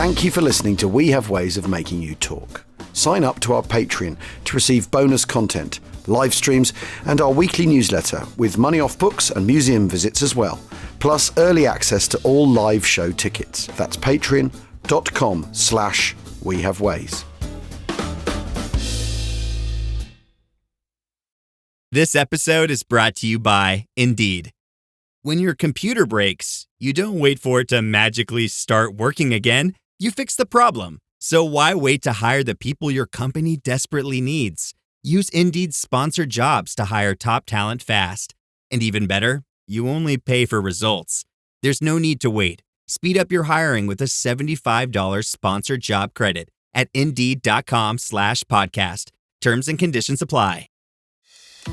Thank you for listening to We Have Ways of Making You Talk. Sign up to our Patreon to receive bonus content, live streams, and our weekly newsletter with money off books and museum visits as well, plus early access to all live show tickets. That's patreon.com/wehaveways. This episode is brought to you by Indeed. When your computer breaks, you don't wait for it to magically start working again. You fix the problem. So why wait to hire the people your company desperately needs? Use Indeed's sponsored jobs to hire top talent fast. And even better, you only pay for results. There's no need to wait. Speed up your hiring with a $75 sponsored job credit at Indeed.com/podcast. Terms and conditions apply.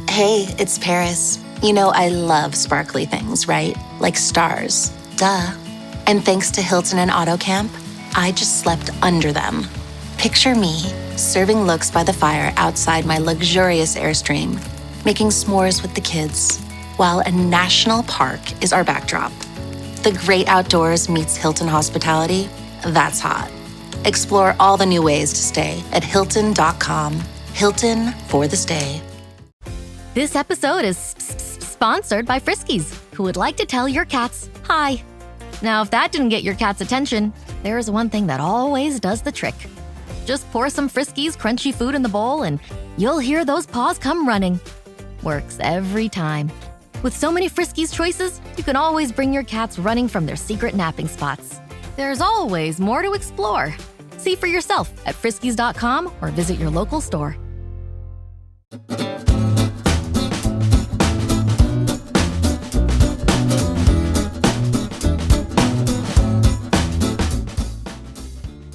Hey, it's Paris. You know I love sparkly things, right? Like stars. Duh. And thanks to Hilton and AutoCamp, I just slept under them. Picture me, serving looks by the fire outside my luxurious Airstream, making s'mores with the kids, while a national park is our backdrop. The great outdoors meets Hilton hospitality. That's hot. Explore all the new ways to stay at Hilton.com. Hilton for the stay. This episode is sponsored by Friskies, who would like to tell your cats hi. Now, if that didn't get your cat's attention, there is one thing that always does the trick. Just pour some Friskies crunchy food in the bowl and you'll hear those paws come running. Works every time. With so many Friskies choices, you can always bring your cats running from their secret napping spots. There's always more to explore. See for yourself at friskies.com or visit your local store.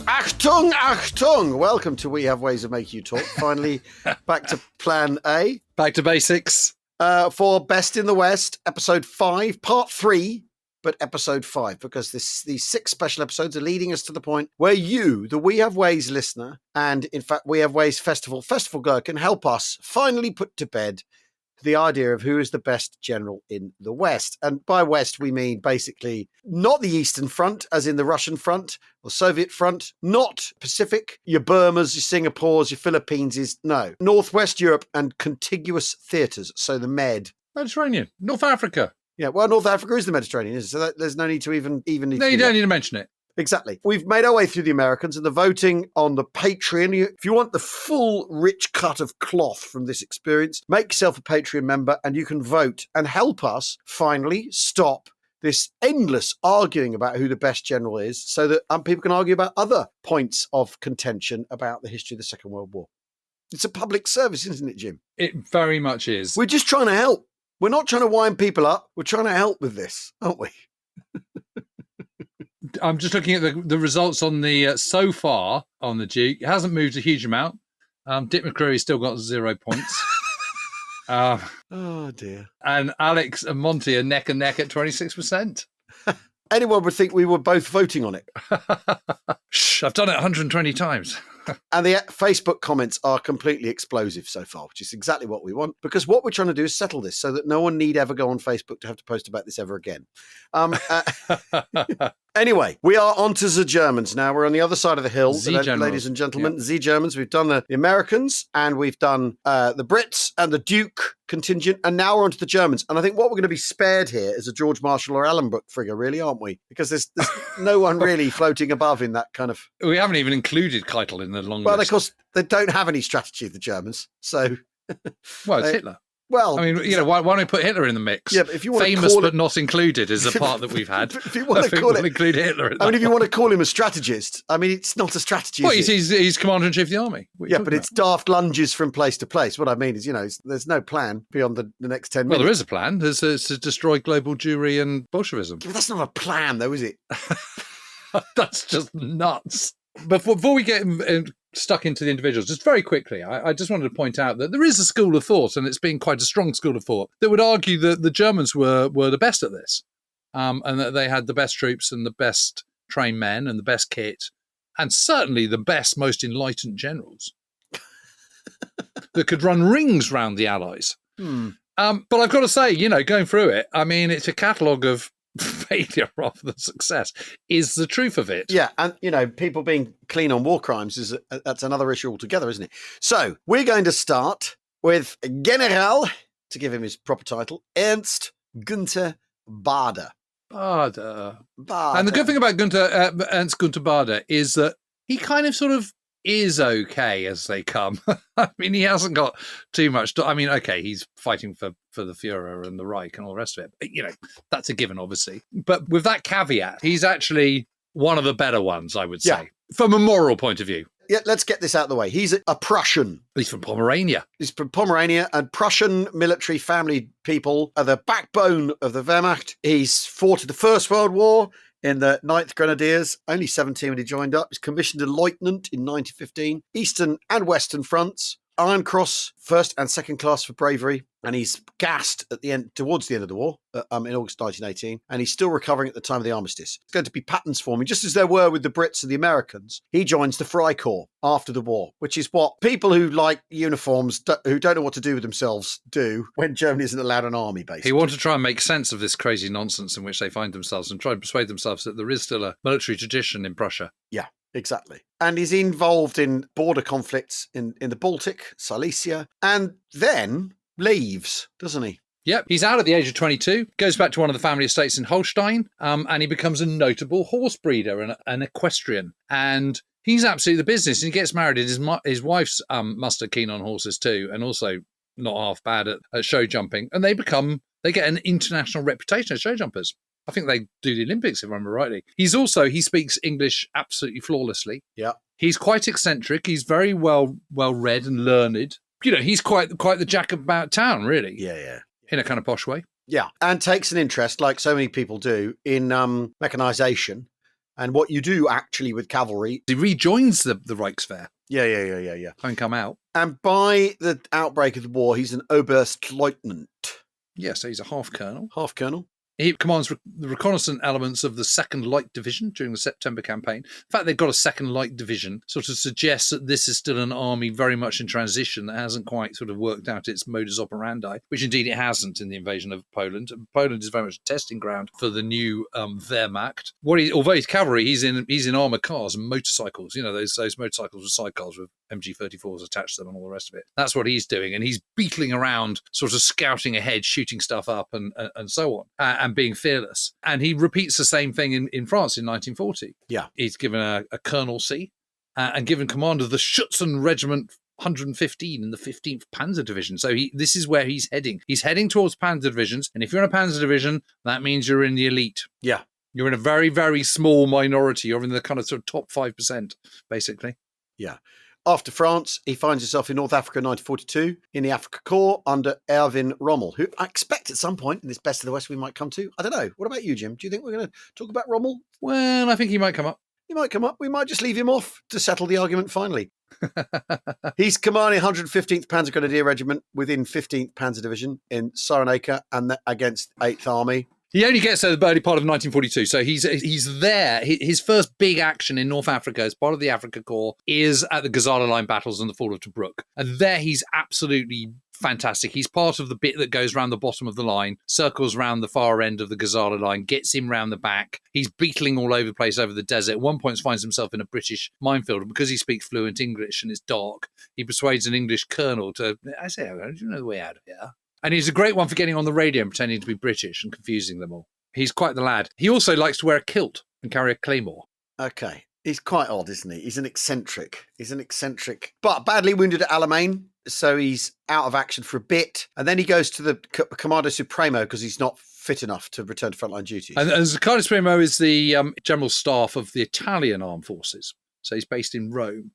Achtung, Achtung! Welcome to We Have Ways of Making You Talk. Finally, back to Plan A. Back to basics. For Best in the West, episode 5, part 3, but episode 5, because these 6 special episodes are leading us to the point where you, the We Have Ways listener, and in fact, We Have Ways festival girl, can help us finally put to bed the idea of who is the best general in the West. And by West, we mean basically not the Eastern Front, as in the Russian front or Soviet front, not Pacific, your Burmas, your Singapores, your Philippines, no. Northwest Europe and contiguous theatres, so the Med. Mediterranean. North Africa. Yeah, well, North Africa is the Mediterranean, so there's no need to even need No, to you don't need to mention it. Exactly. We've made our way through the Americans and the voting on the Patreon. If you want the full rich cut of cloth from this experience, make yourself a Patreon member and you can vote and help us finally stop this endless arguing about who the best general is so that people can argue about other points of contention about the history of the Second World War. It's a public service, isn't it, Jim? It very much is. We're just trying to help. We're not trying to wind people up. We're trying to help with this, aren't we? I'm just looking at the results on the so far on the Duke. It hasn't moved a huge amount. Dick McCreary's still got 0 points. Oh dear. And Alex and Monty are neck and neck at 26%. Anyone would think we were both voting on it. Shh, I've done it 120 times. And the Facebook comments are completely explosive so far, which is exactly what we want, because what we're trying to do is settle this so that no one need ever go on Facebook to have to post about this ever again. Anyway, we are on to the Germans now. We're on the other side of the hill, ladies and gentlemen. Yep. The Germans. We've done the Americans and we've done the Brits and the Duke contingent, and now we're on to the Germans. And I think what we're going to be spared here is a George Marshall or Allenbrook figure, really, aren't we? Because there's no one really floating above in that kind of... We haven't even included Keitel in the long list. Well, of course, they don't have any strategy, the Germans. So... Well, it's Hitler. Well, I mean, why don't we put Hitler in the mix? Yeah, but if you want famous to call but not incled is a part that we've had. If you want to call it, include Hitler. If you want to call him a strategist, I mean, it's not a strategy. Well, he's commander in chief of the army. Yeah, but it's daft lunges from place to place. What I mean is, there's no plan beyond the next 10 minutes. Well, there is a plan. There's to destroy global Jewry and Bolshevism. Yeah, but that's not a plan, though, is it? That's just nuts. Before we get stuck into the individuals, just very quickly, I just wanted to point out that there is a school of thought, and it's been quite a strong school of thought, that would argue that the Germans were the best at this, and that they had the best troops and the best trained men and the best kit, and certainly the best, most enlightened generals that could run rings round the Allies. But I've got to say, going through it, I mean, it's a catalogue of failure rather than success is the truth of it. Yeah, and people being clean on war crimes that's another issue altogether, isn't it? So we're going to start with General, to give him his proper title, Ernst Günther Bader. Bader. And the good thing about Ernst Günther Bader is that he kind of sort of is okay as they come. I mean, he hasn't got too much. Okay, he's fighting for the Führer and the Reich and all the rest of it. But, that's a given, obviously. But with that caveat, he's actually one of the better ones, I would say, from a moral point of view. Yeah, let's get this out of the way. He's a Prussian. He's from Pomerania. He's from Pomerania, and Prussian military family people are the backbone of the Wehrmacht. He's fought in the First World War in the 9th Grenadiers, only 17 when he joined up. He's commissioned a lieutenant in 1915, Eastern and Western fronts, Iron Cross, first and second class for bravery, and he's gassed towards the end of the war in August 1918, and he's still recovering at the time of the armistice. It's going to be patterns forming, just as there were with the Brits and the Americans. He joins the Freikorps after the war, which is what people who like uniforms, who don't know what to do with themselves, do when Germany isn't allowed an army, basically. He wanted to try and make sense of this crazy nonsense in which they find themselves and try and persuade themselves that there is still a military tradition in Prussia. Yeah. Exactly. And he's involved in border conflicts in the Baltic, Silesia, and then leaves, doesn't he? Yep, he's out at the age of 22, goes back to one of the family estates in Holstein, and he becomes a notable horse breeder and an equestrian. And he's absolutely the business. And he gets married, and his wife's muster keen on horses too, and also not half bad at show jumping. And they get an international reputation as show jumpers. I think they do the Olympics, if I remember rightly. He speaks English absolutely flawlessly. Yeah. He's quite eccentric. He's very well read and learned. He's quite the jack about town, really. Yeah. In a kind of posh way. Yeah. And takes an interest, like so many people do, in mechanization and what you do actually with cavalry. He rejoins the Reichswehr. Yeah. Having come out. And by the outbreak of the war, he's an Oberstleutnant. Yeah, so he's a half colonel. Half colonel. He commands the reconnaissance elements of the 2nd Light Division during the September campaign. In fact, they've got a 2nd Light Division, sort of suggests that this is still an army very much in transition that hasn't quite sort of worked out its modus operandi, which indeed it hasn't in the invasion of Poland. Poland is very much a testing ground for the new Wehrmacht. Although he's cavalry, he's in armoured cars and motorcycles. Those motorcycles with sidecars with MG34s attached to them and all the rest of it. That's what he's doing, and he's beetling around, sort of scouting ahead, shooting stuff up and so on. And being fearless. And he repeats the same thing in France in 1940. Yeah. He's given a colonelcy and given command of the Schützen Regiment 115 in the 15th Panzer Division. So this is where he's heading. He's heading towards Panzer Divisions. And if you're in a Panzer Division, that means you're in the elite. Yeah. You're in a very, very small minority. You're in the kind of sort of top 5%, basically. Yeah. After France, he finds himself in North Africa in 1942 in the Afrika Korps under Erwin Rommel, who I expect at some point in this Best of the West we might come to. I don't know. What about you, Jim? Do you think we're going to talk about Rommel? Well, I think he might come up. He might come up. We might just leave him off to settle the argument finally. He's commanding 115th Panzer Grenadier Regiment within 15th Panzer Division in Cyrenaica and against 8th Army. He only gets there the early part of 1942, so he's there. His first big action in North Africa as part of the Afrika Korps is at the Gazala Line battles and the fall of Tobruk. And there he's absolutely fantastic. He's part of the bit that goes around the bottom of the line, circles around the far end of the Gazala Line, gets him round the back. He's beetling all over the place over the desert. At one point finds himself in a British minefield, and because he speaks fluent English and it's dark, he persuades an English colonel to, I say, do you know the way out of here? And he's a great one for getting on the radio and pretending to be British and confusing them all. He's quite the lad. He also likes to wear a kilt and carry a claymore. Okay. He's quite odd, isn't he? He's an eccentric, but badly wounded at Alamein. So he's out of action for a bit. And then he goes to the Comando Supremo because he's not fit enough to return to frontline duties. And the Comando Supremo is the general staff of the Italian armed forces. So he's based in Rome.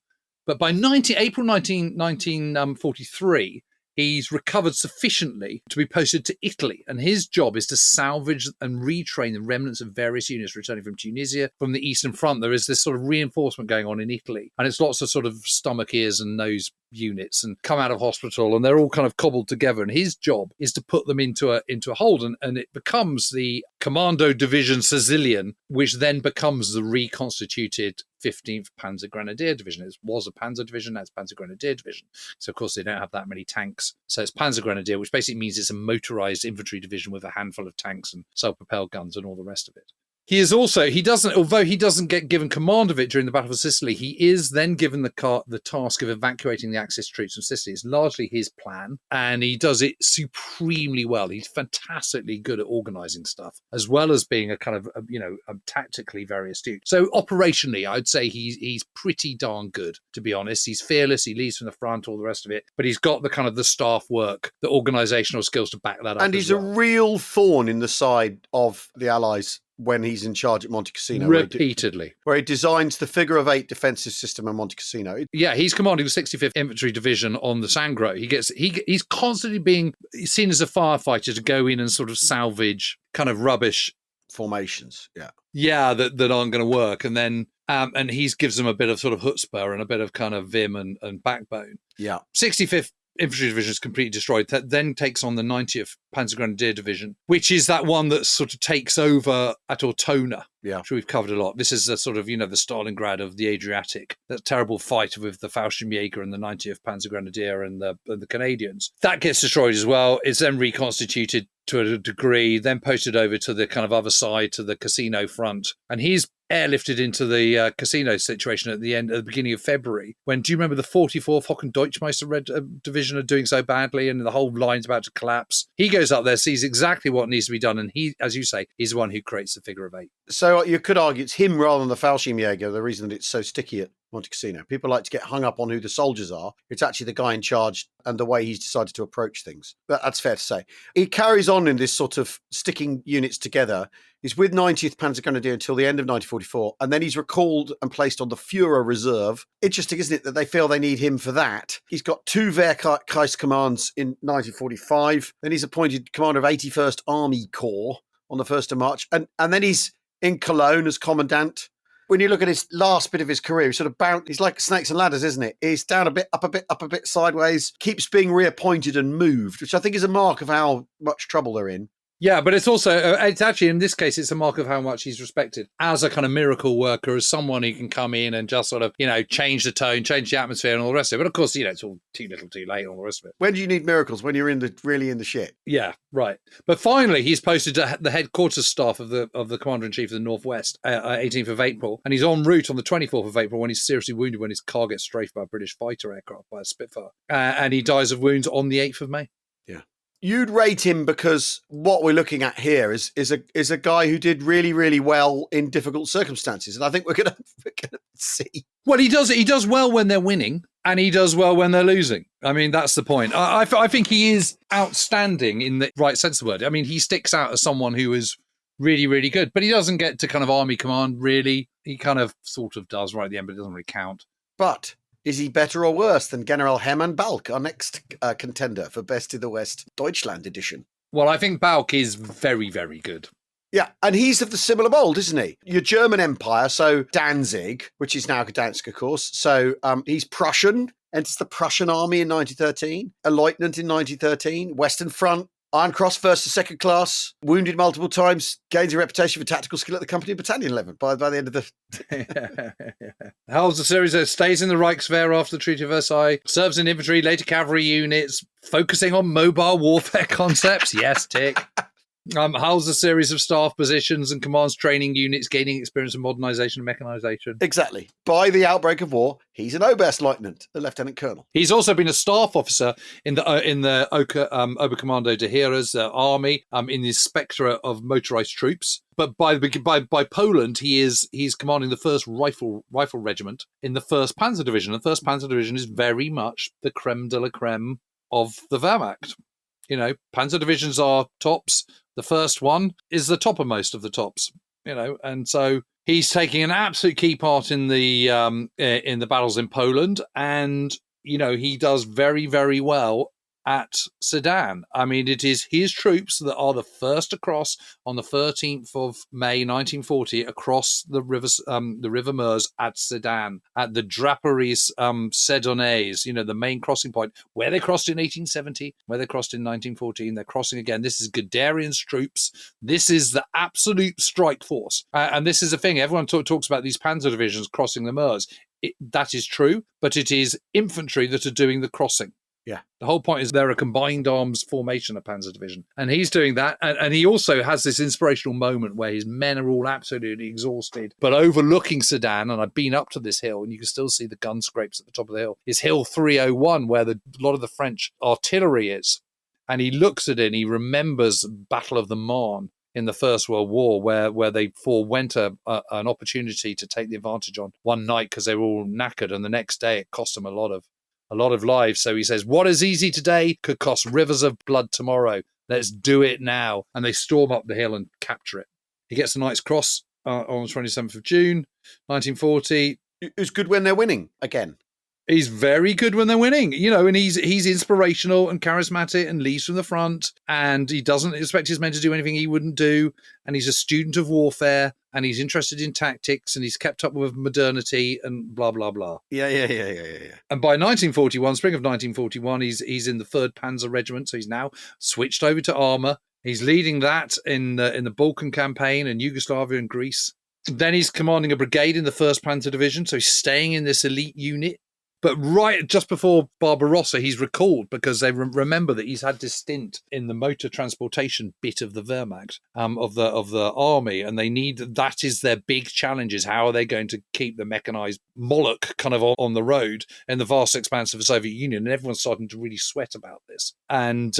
But by April 1943, he's recovered sufficiently to be posted to Italy, and his job is to salvage and retrain the remnants of various units returning from Tunisia, from the Eastern Front. There is this sort of reinforcement going on in Italy, and it's lots of sort of stomach, ears and nose units and come out of hospital, and they're all kind of cobbled together. And his job is to put them into a Holland, and it becomes the Commando Division Sicilian, which then becomes the reconstituted 15th Panzer Grenadier Division. It was a Panzer Division, now it's Panzer Grenadier Division. So, of course, they don't have that many tanks. So it's Panzer Grenadier, which basically means it's a motorized infantry division with a handful of tanks and self-propelled guns and all the rest of it. Although he doesn't get given command of it during the Battle of Sicily, he is then given the task of evacuating the Axis troops from Sicily. It's largely his plan, and he does it supremely well. He's fantastically good at organizing stuff, as well as being a kind of, tactically very astute. So operationally, I'd say he's pretty darn good, to be honest. He's fearless, he leads from the front, all the rest of it, but he's got the kind of the staff work, the organizational skills to back that up. And he's a real thorn in the side of the Allies when he's in charge at Monte Cassino. Repeatedly. Where he designs the figure of 8 defensive system at Monte Cassino. Yeah, he's commanding the 65th Infantry Division on the Sangro. He's constantly being seen as a firefighter to go in and sort of salvage kind of rubbish formations. Yeah, that aren't going to work. And then and he gives them a bit of sort of chutzpah and a bit of kind of vim and backbone. Yeah. 65th Infantry Division is completely destroyed. That then takes on the 90th Panzer Grenadier Division, which is that one that sort of takes over at Ortona. Yeah. Which we've covered a lot. This is the sort of, the Stalingrad of the Adriatic. That terrible fight with the Fallschirmjäger and the 90th Panzer Grenadier and the Canadians. That gets destroyed as well. It's then reconstituted to a degree, then posted over to the kind of other side, to the Casino front. And he's airlifted into the Casino situation at the beginning of February. Do you remember the 44th Hocken Deutschmeister Division are doing so badly and the whole line's about to collapse? He goes up there, sees exactly what needs to be done, and he, as you say, he's the one who creates the figure of 8. So you could argue it's him rather than the Fallschirmjäger, the reason that it's so sticky at Monte Cassino. People like to get hung up on who the soldiers are. It's actually the guy in charge and the way he's decided to approach things. That's fair to say. He carries on in this sort of sticking units together. He's with 90th Panzer Grenadier until the end of 1944, and then he's recalled and placed on the Führer Reserve. Interesting, isn't it, that they feel they need him for that? He's got 2 Wehrkreis commands in 1945. Then he's appointed commander of 81st Army Corps on the 1st of March. And then he's in Cologne as commandant. When you look at his last bit of his career, he's sort of bound. He's like snakes and ladders, isn't it? He's down a bit, up a bit, up a bit, sideways, keeps being reappointed and moved, which I think is a mark of how much trouble they're in. Yeah, but it's also, it's actually, in this case, it's a mark of how much he's respected as a kind of miracle worker, as someone who can come in and just sort of, change the tone, change the atmosphere and all the rest of it. But of course, it's all too little too late and all the rest of it. When do you need miracles? When you're really in the shit. Yeah, right. But finally, he's posted to the headquarters staff of the Commander-in-Chief of the Northwest, 18th of April. And he's en route on the 24th of April when he's seriously wounded when his car gets strafed by a British fighter aircraft, by a Spitfire. And he dies of wounds on the 8th of May. Yeah. You'd rate him because what we're looking at here is a guy who did really, really well in difficult circumstances, and I think we're gonna see. Well, he does well when they're winning, and he does well when they're losing. I mean, that's the point. I think he is outstanding in the right sense of the word. I mean, he sticks out as someone who is really, really good, but he doesn't get to kind of army command really. He kind of sort of does right at the end, but it doesn't really count. But is he better or worse than General Hermann Balk, our next contender for Best in the West Deutschland edition? Well, I think Balk is very, very good. Yeah, and he's of the similar mould, isn't he? Your German Empire, so Danzig, which is now Gdansk, of course. So he's Prussian, enters the Prussian army in 1913, a lieutenant in 1913, Western Front, Iron Cross, first to second class, wounded multiple times, gains a reputation for tactical skill at the company battalion level by the end of the... Holds a series that stays in the Reichswehr after the Treaty of Versailles, serves in infantry, later cavalry units, focusing on mobile warfare concepts. Yes, tick. Holds a series of staff positions and commands training units, gaining experience in modernisation and mechanisation. Exactly. By the outbreak of war, he's an Oberstleutnant, a lieutenant colonel. He's also been a staff officer in the Oberkommando der Heeres army, in the spectre of motorised troops. But by Poland, he's commanding the 1st Rifle Regiment in the 1st Panzer Division. The 1st Panzer Division is very much the creme de la creme of the Wehrmacht. Panzer divisions are tops. The first one is the toppermost of the tops, and so he's taking an absolute key part in the battles in Poland, and he does very, very well at Sedan. I mean, it is his troops that are the first across on the 13th of May 1940 across the River Meuse at Sedan, at the Draperies Sedonnaise, the main crossing point, where they crossed in 1870, where they crossed in 1914. They're crossing again. This is Guderian's troops. This is the absolute strike force. And this is the thing. Everyone talks about these panzer divisions crossing the Meuse. That is true, but it is infantry that are doing the crossing. Yeah. The whole point is they're a combined arms formation, a Panzer division. And he's doing that. And he also has this inspirational moment where his men are all absolutely exhausted, but overlooking Sedan, and I've been up to this hill, and you can still see the gun scrapes at the top of the hill, is Hill 301, where a lot of the French artillery is. And he looks at it and he remembers Battle of the Marne in the First World War, where they forewent an opportunity to take the advantage on one night because they were all knackered, and the next day it cost them a lot of lives. So he says, what is easy today could cost rivers of blood tomorrow. Let's do it now. And they storm up the hill and capture it. He gets the Knight's Cross on the 27th of June, 1940. It's good when they're winning again. He's very good when they're winning, and he's inspirational and charismatic and leads from the front, and he doesn't expect his men to do anything he wouldn't do, and he's a student of warfare, and he's interested in tactics, and he's kept up with modernity and blah, blah, blah. Yeah. And by 1941, spring of 1941, he's in the 3rd Panzer Regiment, so he's now switched over to armour. He's leading that in the Balkan campaign in Yugoslavia and Greece. Then he's commanding a brigade in the 1st Panzer Division, so he's staying in this elite unit. But right just before Barbarossa, he's recalled because they remember that he's had this stint in the motor transportation bit of the Wehrmacht, of the army, and that is their big challenge, is how are they going to keep the mechanized Moloch kind of on the road in the vast expanse of the Soviet Union, and everyone's starting to really sweat about this. And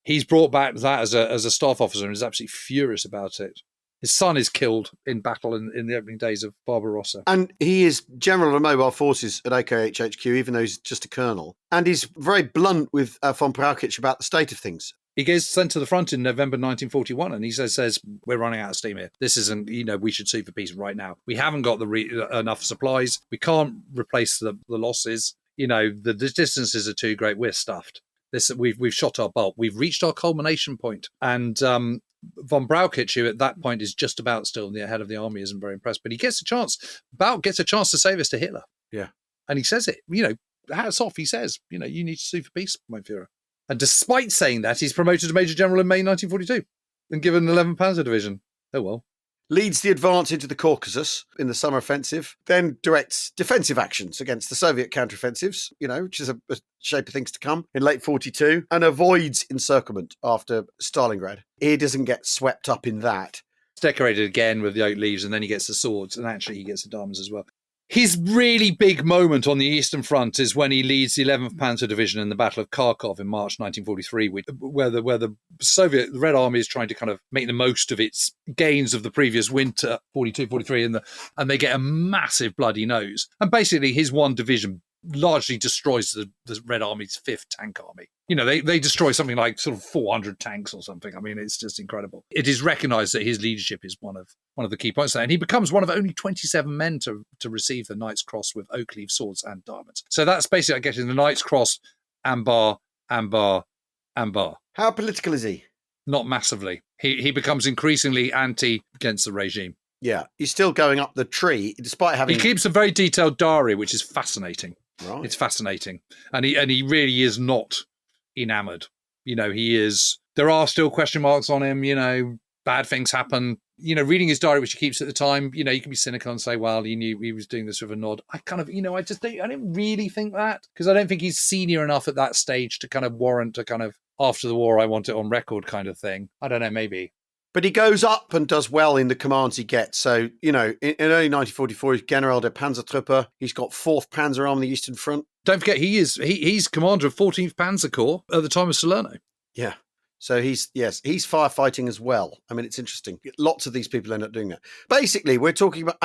he's brought back that as a staff officer and is absolutely furious about it. His son is killed in battle in the opening days of Barbarossa. And he is General of Mobile Forces at OKHHQ, even though he's just a colonel. And he's very blunt with von Brauchitsch about the state of things. He gets sent to the front in November 1941, and he says, we're running out of steam here. This isn't, we should sue for peace right now. We haven't got enough supplies. We can't replace the losses. The distances are too great. We're stuffed. We've shot our bolt. We've reached our culmination point. And von Brauchitsch, who at that point is just about still the head of the army, isn't very impressed. But he gets a chance. Balk gets a chance to say this to Hitler. Yeah. And he says it. Hats off. He says, you need to sue for peace, mein Führer. And despite saying that, he's promoted to Major General in May 1942 and given an 11th Panzer Division. Oh, well. Leads the advance into the Caucasus in the summer offensive, then directs defensive actions against the Soviet counteroffensives, which is a shape of things to come in late 42, and avoids encirclement after Stalingrad. He doesn't get swept up in that. It's decorated again with the oak leaves, and then he gets the swords, and actually he gets the diamonds as well. His really big moment on the Eastern Front is when he leads the 11th Panzer Division in the Battle of Kharkov in March 1943, where the Soviet Red Army is trying to kind of make the most of its gains of the previous winter, 42, 43, and they get a massive bloody nose. And basically his one division largely destroys the Red Army's 5th Tank Army. They destroy something like sort of 400 tanks or something. I mean, it's just incredible. It is recognised that his leadership is one of the key points there, and he becomes one of only 27 men to receive the Knight's Cross with oak leaf swords and diamonds. So that's basically getting the Knight's Cross and bar. How political is he? Not massively. He becomes increasingly anti against the regime. Yeah, he's still going up the tree, despite having... He keeps a very detailed diary, which is fascinating. Right. It's fascinating. And he really is not enamoured. He is... There are still question marks on him, bad things happen. Reading his diary, which he keeps at the time, you can be cynical and say, well, he knew he was doing this with a nod. I kind of, I just think, I didn't really think that, because I don't think he's senior enough at that stage to kind of warrant a kind of after the war, I want it on record kind of thing. I don't know, maybe. But he goes up and does well in the commands he gets. So, in early 1944, he's General der Panzertruppe. He's got 4th Panzer Army on the Eastern Front. Don't forget, he's commander of 14th Panzer Corps at the time of Salerno. Yeah. So he's firefighting as well. I mean, it's interesting. Lots of these people end up doing that. Basically, we're talking about,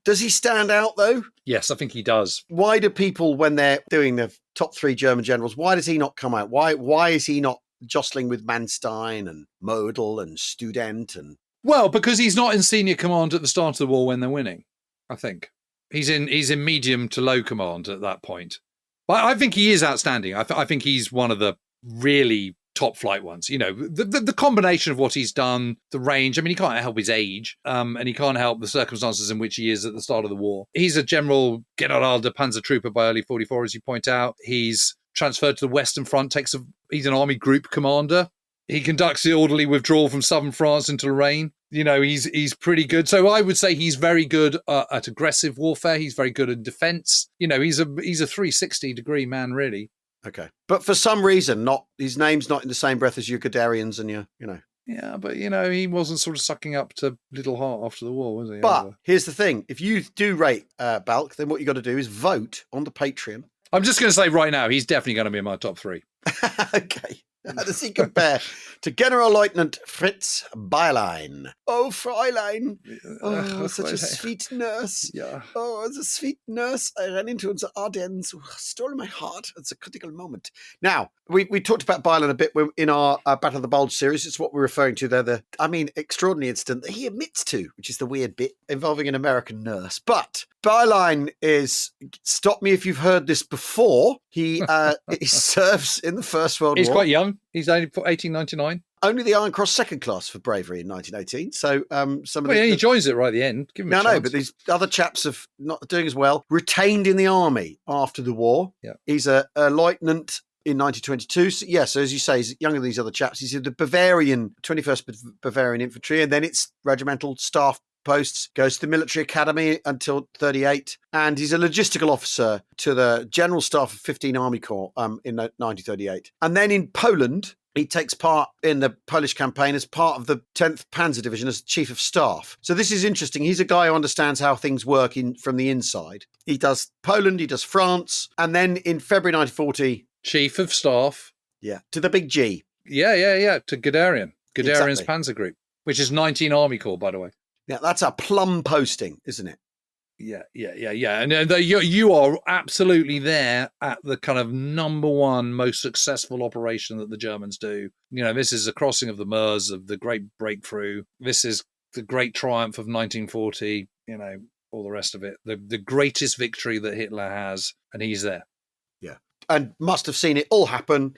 does he stand out though? Yes, I think he does. Why do people, when they're doing the top 3 German generals, why does he not come out? Why is he not jostling with Manstein and Model and Student? Well, because he's not in senior command at the start of the war when they're winning, I think. He's in medium to low command at that point. But I think he is outstanding. I think he's one of the really top flight ones. You know, the combination of what he's done, the range. I mean, he can't help his age, and he can't help the circumstances in which he is at the start of the war. He's a General General Panzer Trooper by early 44, as you point out. He's transferred to the Western Front, he's an army group commander. He conducts the orderly withdrawal from southern France into Lorraine. You know, he's pretty good. So I would say he's very good at aggressive warfare. He's very good at defense. You know, he's a 360-degree man, really. Okay. But for some reason, his name's not in the same breath as your Guderians and your, you know. Yeah, but, you know, he wasn't sort of sucking up to Little Heart after the war, was he? But here's the thing. If you do rate Balk, then what you got to do is vote on the Patreon. I'm just going to say right now, he's definitely going to be in my top 3. Okay. How does he compare to General Lieutenant Fritz Bayerlein? Oh, Fräulein. Oh, such a sweet nurse. Yeah. Oh, the sweet nurse I ran into in the Ardennes. Stole my heart. It's a critical moment. Now, we talked about Bayerlein a bit in our Battle of the Bulge series. It's what we're referring to there. Extraordinary incident that he admits to, which is the weird bit, involving an American nurse. But Bayerlein is, stop me if you've heard this before, he serves in the First World War. He's quite young. He's only 1899. Only the Iron Cross second class for bravery in 1918. So he joins it right at the end. Give him a chance. No, but these other chaps have not doing as well. Retained in the army after the war. Yeah. He's a lieutenant in 1922. So as you say, he's younger than these other chaps. He's in the 21st Bavarian Infantry, and then it's regimental staff posts, goes to the military academy until 38, and he's a logistical officer to the General Staff of 15 Army Corps in 1938. And then in Poland, he takes part in the Polish campaign as part of the 10th Panzer Division as Chief of Staff. So this is interesting. He's a guy who understands how things work from the inside. He does Poland, he does France, and then in February 1940... Chief of Staff. Yeah, to the big G. Yeah, to Guderian. Guderian's Exactly. Panzer Group, which is 19 Army Corps, by the way. Yeah, that's a plum posting, isn't it? Yeah. And you are absolutely there at the kind of number one most successful operation that the Germans do. You know, this is the crossing of the Meuse, of the Great Breakthrough. This is the Great Triumph of 1940, you know, all the rest of it. The greatest victory that Hitler has, and he's there. Yeah. And must have seen it all happen,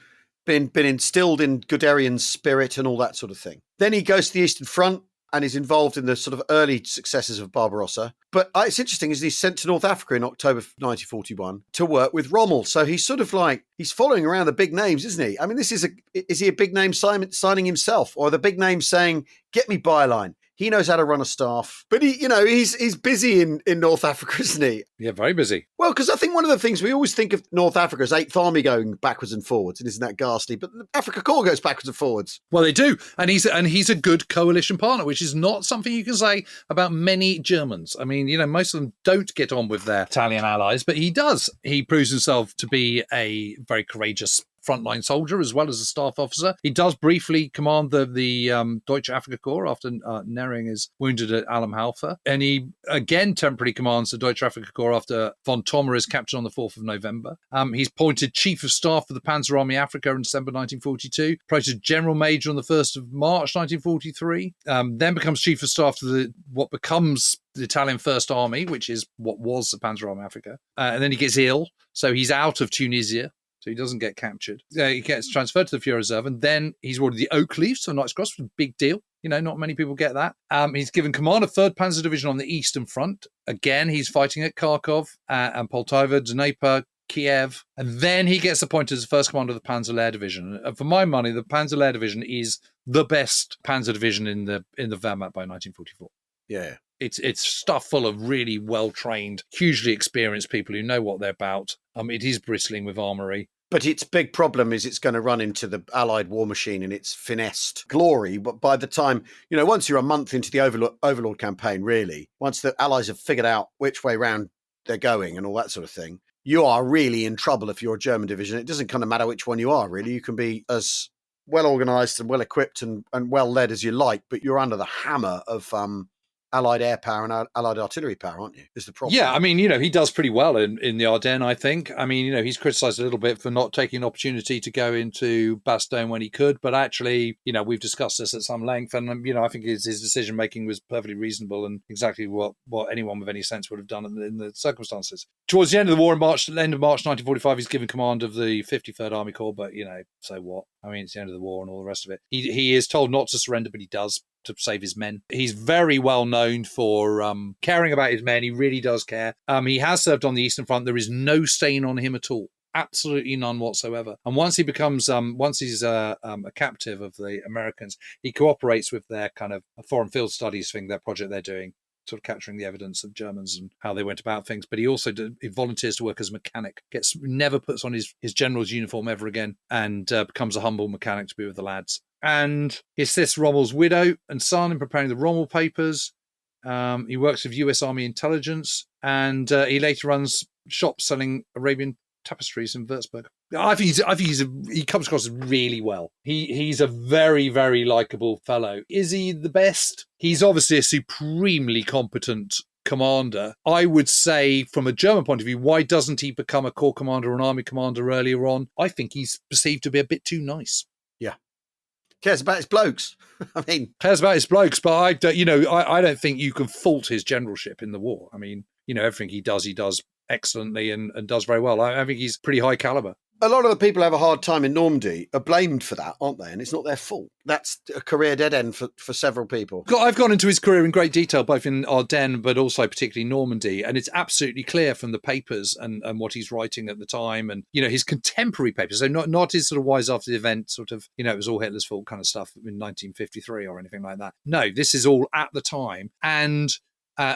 been instilled in Guderian's spirit and all that sort of thing. Then he goes to the Eastern Front and is involved in the sort of early successes of Barbarossa. But it's interesting, is he's sent to North Africa in October 1941 to work with Rommel. So he's sort of like, he's following around the big names, isn't he? I mean, is he a big name signing himself, or the big name saying, get me Bayerlein? He knows how to run a staff, but he's busy in North Africa, isn't he? Yeah, very busy. Well, because I think one of the things we always think of North Africa as 8th Army going backwards and forwards, and isn't that ghastly? But the Africa Corps goes backwards and forwards. Well, they do, and he's a good coalition partner, which is not something you can say about many Germans. I mean, you know, most of them don't get on with their Italian allies, but he does. He proves himself to be a very courageous frontline soldier as well as a staff officer. He does briefly command the Deutsche Afrika Korps after Nering is wounded at Alam-Halfa, and he again temporarily commands the Deutsche Afrika Korps after von Thoma is captured on the 4th of November. He's appointed Chief of Staff for the Panzer Army Africa in December 1942, promoted General Major on the 1st of March 1943, then becomes Chief of Staff to what becomes the Italian First Army, which is what was the Panzer Army Africa, and then he gets ill, so he's out of Tunisia. So he doesn't get captured. He gets transferred to the Fuhrer Reserve, and then he's awarded the Oak Leaf, so Knight's Cross, which is a big deal. You know, not many people get that. He's given command of 3rd Panzer Division on the Eastern Front. Again, he's fighting at Kharkov and Poltava, Dnieper, Kiev. And then he gets appointed as first commander of the Panzer Lehr Division. And for my money, the Panzer Lehr Division is the best Panzer Division in the Wehrmacht by 1944. Yeah. It's stuff full of really well-trained, hugely experienced people who know what they're about. It is bristling with armoury. But its big problem is it's going to run into the Allied war machine and its finessed glory. But by the time, you know, once you're a month into the Overlord campaign, really, once the Allies have figured out which way round they're going and all that sort of thing, you are really in trouble if you're a German division. It doesn't kind of matter which one you are, really. You can be as well organised and well equipped and well led as you like, but you're under the hammer of Allied air power and Allied artillery power, aren't you? Is the problem? Yeah, I mean, he does pretty well in the Ardennes, I think. I mean, he's criticised a little bit for not taking an opportunity to go into Bastogne when he could, but actually, we've discussed this at some length, and I think his decision making was perfectly reasonable and exactly what anyone with any sense would have done in the circumstances. Towards the end of the war, end of March 1945, he's given command of the 53rd Army Corps, but so what? I mean, it's the end of the war and all the rest of it. He is told not to surrender, but he does, to save his men. He's very well known for caring about his men. He really does care. He has served on the Eastern Front. There is no stain on him at all. Absolutely none whatsoever. And once he becomes, once he's a captive of the Americans, he cooperates with their kind of foreign field studies thing, their project they're doing, sort of capturing the evidence of Germans and how they went about things. But he also he volunteers to work as a mechanic, never puts on his general's uniform ever again, and becomes a humble mechanic to be with the lads. And he assists Rommel's widow and son in preparing the Rommel papers. He works with US Army intelligence, and he later runs shops selling Arabian tapestries in Würzburg. I think he comes across really well. He's a very, very likable fellow. Is he the best? He's obviously a supremely competent commander. I would say, from a German point of view, why doesn't he become a corps commander or an army commander earlier on? I think he's perceived to be a bit too nice. Yeah. Cares about his blokes. I mean, cares about his blokes, but I don't think you can fault his generalship in the war. I mean, everything he does excellently and does very well. I think he's pretty high caliber. A lot of the people who have a hard time in Normandy are blamed for that, aren't they? And it's not their fault. That's a career dead end for several people. I've gone into his career in great detail, both in Ardennes, but also particularly Normandy. And it's absolutely clear from the papers and what he's writing at the time and, his contemporary papers. So not his sort of wise after the event, sort of, it was all Hitler's fault kind of stuff in 1953 or anything like that. No, this is all at the time. And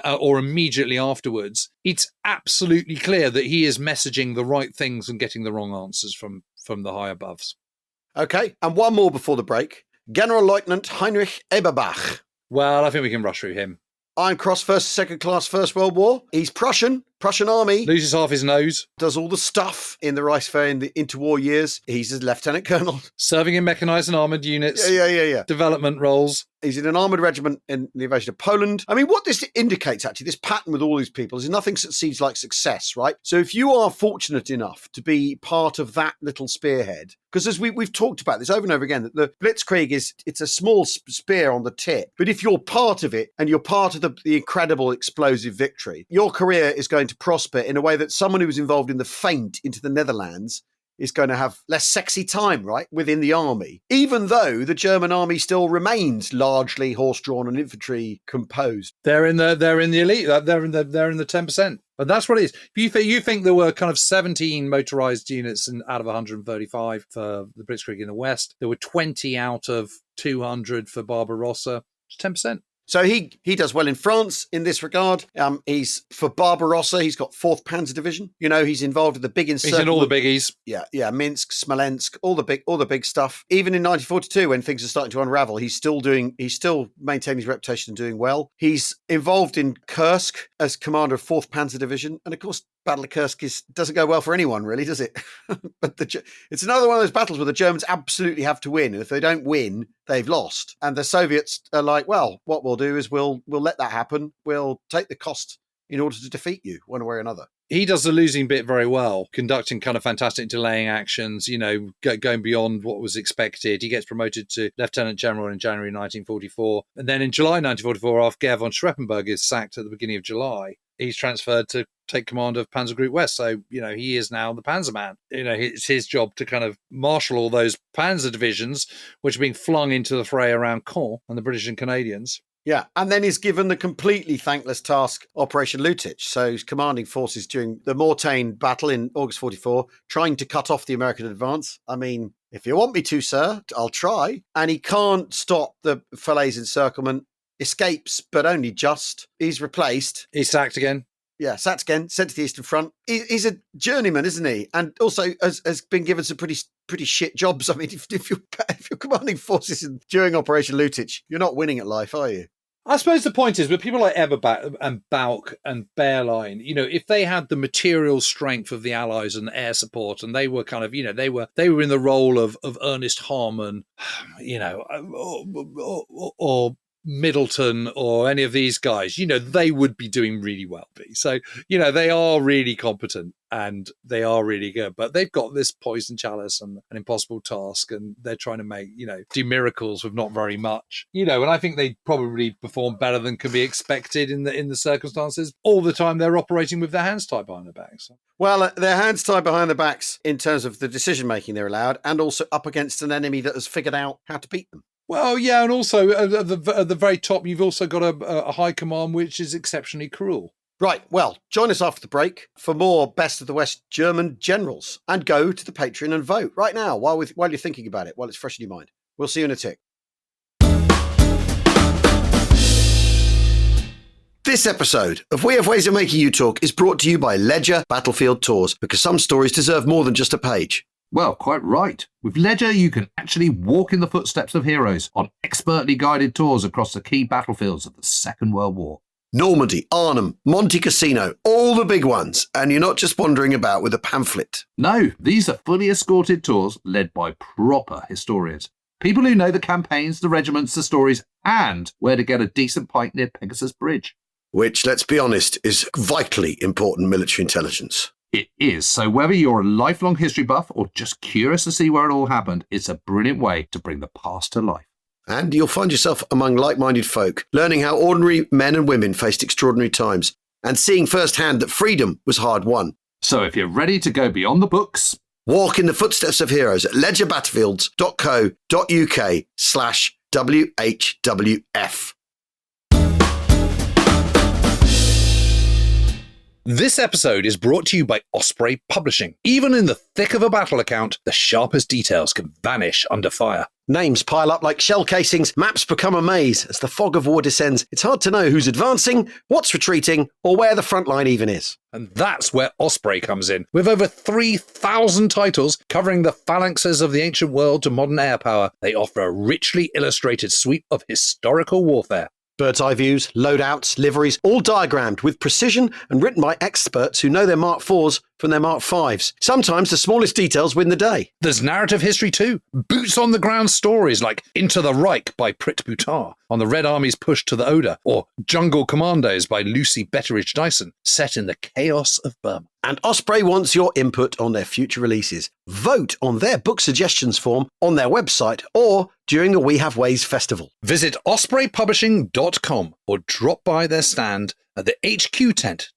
or immediately afterwards, it's absolutely clear that he is messaging the right things and getting the wrong answers from the high aboves. Okay, and one more before the break. Generalleutnant Heinrich Eberbach. Well, I think we can rush through him. Iron Cross, first, second class, First World War. He's Prussian Army. Loses half his nose. Does all the stuff in the Reichswehr in the interwar years. He's a lieutenant colonel. Serving in mechanised and armoured units. Yeah. Development roles. He's in an armoured regiment in the invasion of Poland. I mean, what this indicates, actually, this pattern with all these people is nothing succeeds like success, right? So if you are fortunate enough to be part of that little spearhead, because as we've talked about this over and over again, that the Blitzkrieg it's a small spear on the tip. But if you're part of it and you're part of the incredible explosive victory, your career is going to prosper in a way that someone who was involved in the feint into the Netherlands is going to have less sexy time, right, within the army, even though the German army still remains largely horse-drawn and infantry composed. They're in the elite. They're in the 10%. But that's what it is. You think there were kind of 17 motorized units out of 135 for the Blitzkrieg in the West. There were 20 out of 200 for Barbarossa. It's 10%. So he does well in France in this regard. He's for Barbarossa. He's got 4th Panzer Division. He's involved with the big encirclement. He's in all the biggies. Yeah. Minsk, Smolensk, all the big stuff. Even in 1942, when things are starting to unravel, he's still maintaining his reputation and doing well. He's involved in Kursk as commander of 4th Panzer Division, and of course, Battle of Kursk doesn't go well for anyone, really, does it? But it's another one of those battles where the Germans absolutely have to win. And if they don't win, they've lost. And the Soviets are like, well, what we'll do is we'll let that happen. We'll take the cost in order to defeat you one way or another. He does the losing bit very well, conducting kind of fantastic delaying actions, going beyond what was expected. He gets promoted to Lieutenant General in January 1944. And then in July 1944, after Gerd von Schweppenberg is sacked at the beginning of July, he's transferred to take command of Panzer Group West. So, he is now the Panzerman. It's his job to kind of marshal all those Panzer divisions, which are being flung into the fray around Caen and the British and Canadians. Yeah, and then he's given the completely thankless task, Operation Lutich. So he's commanding forces during the Mortain battle in August 44, trying to cut off the American advance. I mean, if you want me to, sir, I'll try. And he can't stop the Falaise encirclement, escapes, but only just. He's replaced. He's sacked again. Yeah, sacked again, sent to the Eastern Front. He's a journeyman, isn't he? And also has been given some pretty shit jobs. I mean, if you're commanding forces during Operation Lutich, you're not winning at life, are you? I suppose the point is, with people like Eberbach and Balk and Bayerlein, if they had the material strength of the Allies and air support, and they were kind of, they were in the role of Ernest Hamm and, or Middleton or any of these guys, they would be doing really well. So, they are really competent and they are really good, but they've got this poison chalice and an impossible task, and they're trying to make, do miracles with not very much, and I think they probably perform better than can be expected in the circumstances. All the time they're operating with their hands tied behind their backs. Well, their hands tied behind their backs in terms of the decision making they're allowed, and also up against an enemy that has figured out how to beat them. Well, yeah, and also at the very top, you've also got a high command which is exceptionally cruel. Right, well, join us after the break for more Best of the West German generals, and go to the Patreon and vote right now while you're thinking about it, while it's fresh in your mind. We'll see you in a tick. This episode of We Have Ways of Making You Talk is brought to you by Ledger Battlefield Tours, because some stories deserve more than just a page. Well, quite right. With Ledger, you can actually walk in the footsteps of heroes on expertly guided tours across the key battlefields of the Second World War. Normandy, Arnhem, Monte Cassino, all the big ones, and you're not just wandering about with a pamphlet. No, these are fully escorted tours led by proper historians. People who know the campaigns, the regiments, the stories, and where to get a decent pint near Pegasus Bridge. Which, let's be honest, is vitally important military intelligence. It is, so whether you're a lifelong history buff or just curious to see where it all happened, it's a brilliant way to bring the past to life. And you'll find yourself among like-minded folk, learning how ordinary men and women faced extraordinary times, and seeing firsthand that freedom was hard won. So if you're ready to go beyond the books, walk in the footsteps of heroes at ledgerbattlefields.co.uk/WHWF. This episode is brought to you by Osprey Publishing. Even in the thick of a battle account, the sharpest details can vanish under fire. Names pile up like shell casings, maps become a maze. As the fog of war descends, it's hard to know who's advancing, what's retreating, or where the front line even is. And that's where Osprey comes in. With over 3,000 titles covering the phalanxes of the ancient world to modern air power, they offer a richly illustrated sweep of historical warfare. Bird's eye views, loadouts, liveries, all diagrammed with precision and written by experts who know their Mark IVs from their Mark Vs. Sometimes the smallest details win the day. There's narrative history too. Boots on the ground stories like Into the Reich by Prit Buttar, on the Red Army's push to the Oder, or Jungle Commandos by Lucy Betteridge Dyson, set in the chaos of Burma. And Osprey wants your input on their future releases. Vote on their book suggestions form on their website or during the We Have Ways festival. Visit ospreypublishing.com or drop by their stand at the HQ tent.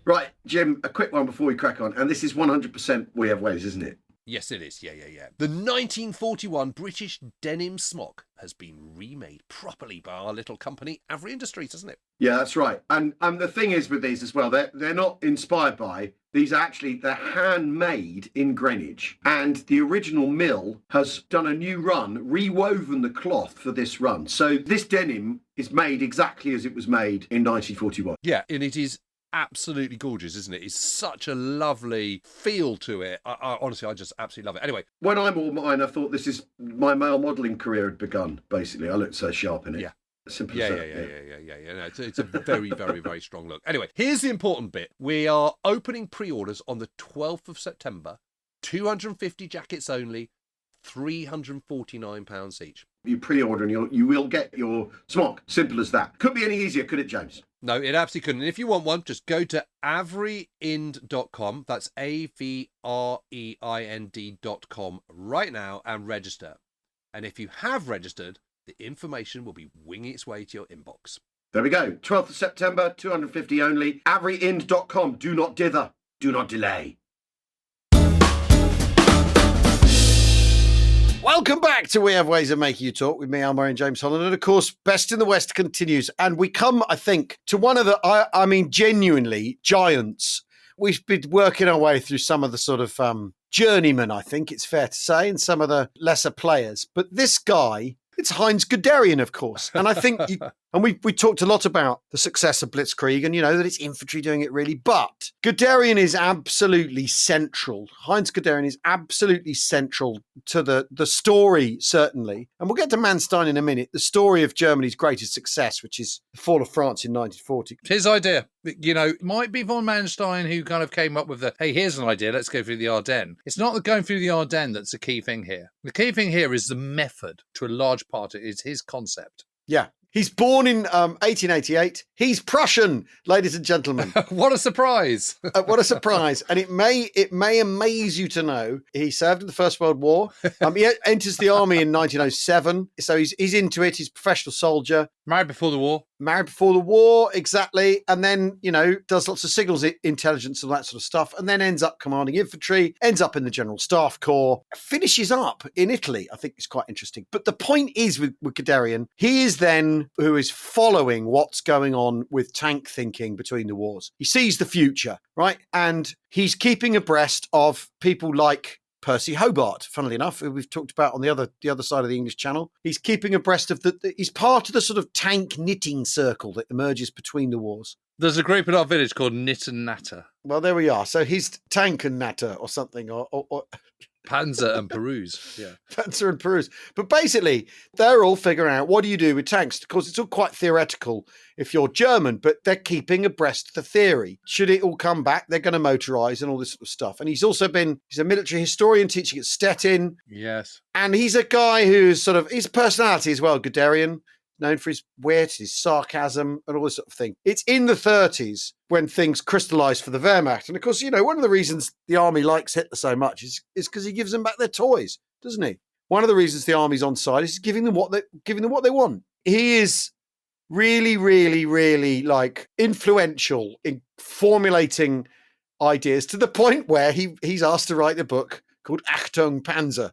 Right, Jim, a quick one before we crack on. And this is 100% We Have Ways, isn't it? Yes, it is. Yeah. The 1941 British denim smock has been remade properly by our little company, Avery Industries, hasn't it? Yeah, that's right. And the thing is with these as well, they're not inspired by, these are actually, they're handmade in Greenwich. And the original mill has done a new run, rewoven the cloth for this run. So this denim is made exactly as it was made in 1941. Yeah, and it is absolutely gorgeous, isn't it? It's such a lovely feel to it. I honestly, I just absolutely love it. Anyway, when I wore mine, I thought this is my male modelling career had begun. Basically, I looked so sharp in it. Yeah. Simple as that. Yeah. No, it's a very, very, very strong look. Anyway, here's the important bit. We are opening pre-orders on the 12th of September. 250 jackets only, £349 each. You pre-order and you will get your smock. Simple as that. Couldn't be any easier, could it, James? No, it absolutely couldn't. And if you want one, just go to averyeind.com. That's AVREIND.com right now and register. And if you have registered, the information will be winging its way to your inbox. There we go. 12th of September, 250 only. Averyeind.com. Do not dither. Do not delay. Welcome back to We Have Ways of Making You Talk with me, Almar and James Holland. And of course, Best in the West continues. And we come, I think, to one of the, I mean, genuinely giants. We've been working our way through some of the sort of journeymen, I think it's fair to say, and some of the lesser players. But this guy, it's Heinz Guderian, of course. And I think And we talked a lot about the success of Blitzkrieg and, that it's infantry doing it really. But Guderian is absolutely central. Heinz Guderian is absolutely central to the story, certainly. And we'll get to Manstein in a minute, the story of Germany's greatest success, which is the fall of France in 1940. His idea, it might be von Manstein who kind of came up with hey, here's an idea, let's go through the Ardennes. It's not the going through the Ardennes that's the key thing here. The key thing here is the method, to a large part. It is his concept. Yeah. He's born in 1888. He's Prussian, ladies and gentlemen. What a surprise. What a surprise. And it may amaze you to know he served in the First World War. He enters the army in 1907. So he's into it. He's a professional soldier. Married before the war. Married before the war, exactly. And then, does lots of signals intelligence and that sort of stuff. And then ends up commanding infantry, ends up in the General Staff Corps, finishes up in Italy. I think it's quite interesting. But the point is with Guderian, he is then who is following what's going on with tank thinking between the wars. He sees the future, right? And he's keeping abreast of people like Percy Hobart, funnily enough, who we've talked about on the other side of the English Channel. He's keeping abreast of he's part of the sort of tank knitting circle that emerges between the wars. There's a group in our village called Knit and Natter. Well, there we are. So he's Tank and Natter or something, or Panzer and Peruse, yeah. Panzer and Peruse. But basically, they're all figuring out what do you do with tanks? Of course, it's all quite theoretical if you're German, but they're keeping abreast of the theory. Should it all come back, they're going to motorise and all this sort of stuff. And he's a military historian teaching at Stettin. Yes. And he's a guy who's his personality as well, Guderian. Known for his wit, his sarcasm, and all this sort of thing. It's in the 30s when things crystallise for the Wehrmacht. And of course, one of the reasons the army likes Hitler so much is because he gives them back their toys, doesn't he? One of the reasons the army's on side is giving them what they want. He is really, really, really influential in formulating ideas to the point where he's asked to write a book called Achtung Panzer,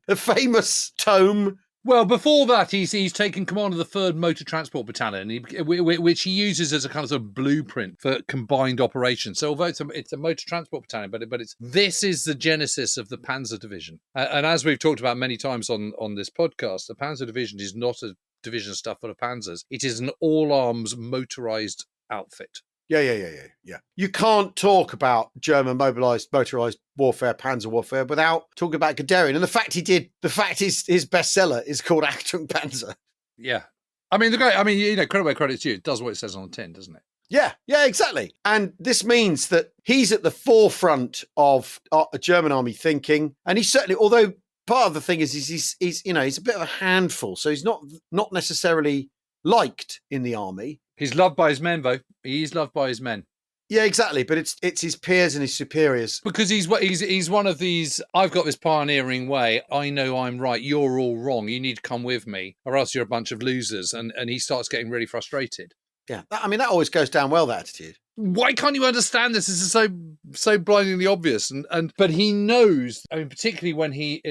a famous tome. Well, before that, he's taken command of the 3rd Motor Transport Battalion, which he uses as a kind of blueprint for combined operations. So although it's a motor transport battalion, but this is the genesis of the Panzer Division. And as we've talked about many times on this podcast, the Panzer Division is not a division stuffed full of panzers. It is an all-arms motorised outfit. Yeah. You can't talk about German motorised warfare, Panzer warfare, without talking about Guderian. And the fact his bestseller is called Achtung Panzer. Yeah. I mean, credit where credit's due. It does what it says on the tin, doesn't it? Yeah, exactly. And this means that he's at the forefront of a German army thinking. And he's certainly, although part of the thing is he's a bit of a handful. So he's not necessarily liked in the army. He's loved by his men, though. He's loved by his men. Yeah, exactly. But it's his peers and his superiors. Because he's one of these, I've got this pioneering way. I know I'm right. You're all wrong. You need to come with me or else you're a bunch of losers. And he starts getting really frustrated. Yeah. That always goes down well, that attitude. Why can't you understand this? This is so blindingly obvious. But he knows, particularly when he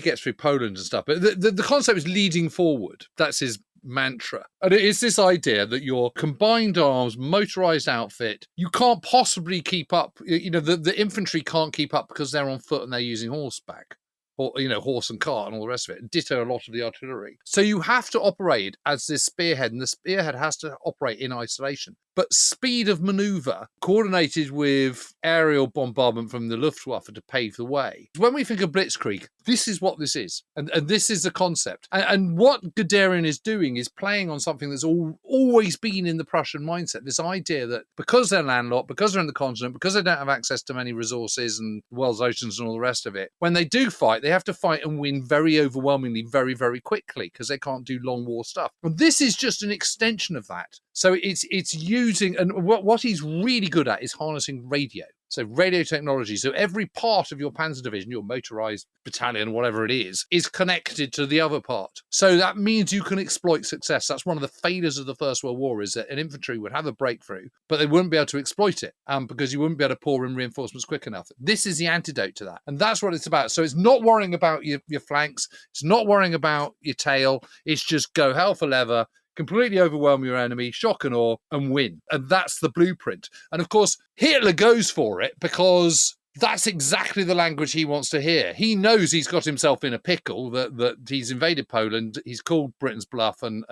gets through Poland and stuff. But the concept is leading forward. That's his mantra. And it is this idea that your combined arms motorized outfit, you can't possibly keep up. The infantry can't keep up because they're on foot and they're using horseback. Or, horse and cart and all the rest of it. Ditto a lot of the artillery. So you have to operate as this spearhead, and the spearhead has to operate in isolation. But speed of maneuver, coordinated with aerial bombardment from the Luftwaffe to pave the way. When we think of Blitzkrieg, this is what this is. And this is the concept. And what Guderian is doing is playing on something that's always been in the Prussian mindset. This idea that because they're landlocked, because they're in the continent, because they don't have access to many resources and the world's oceans and all the rest of it, when they do fight, they have to fight and win very overwhelmingly, very, very quickly because they can't do long war stuff. And this is just an extension of that. So it's using, and what he's really good at is harnessing radio. So radio technology. So every part of your Panzer division, your motorized battalion, whatever it is connected to the other part. So that means you can exploit success. That's one of the failures of the First World War, is that an infantry would have a breakthrough, but they wouldn't be able to exploit it because you wouldn't be able to pour in reinforcements quick enough. This is the antidote to that. And that's what it's about. So it's not worrying about your flanks. It's not worrying about your tail. It's just go hell for leather, completely overwhelm your enemy, shock and awe, and win. And that's the blueprint. And of course, Hitler goes for it because That's exactly the language he wants to hear. He knows he's got himself in a pickle, that he's invaded Poland, he's called Britain's bluff, and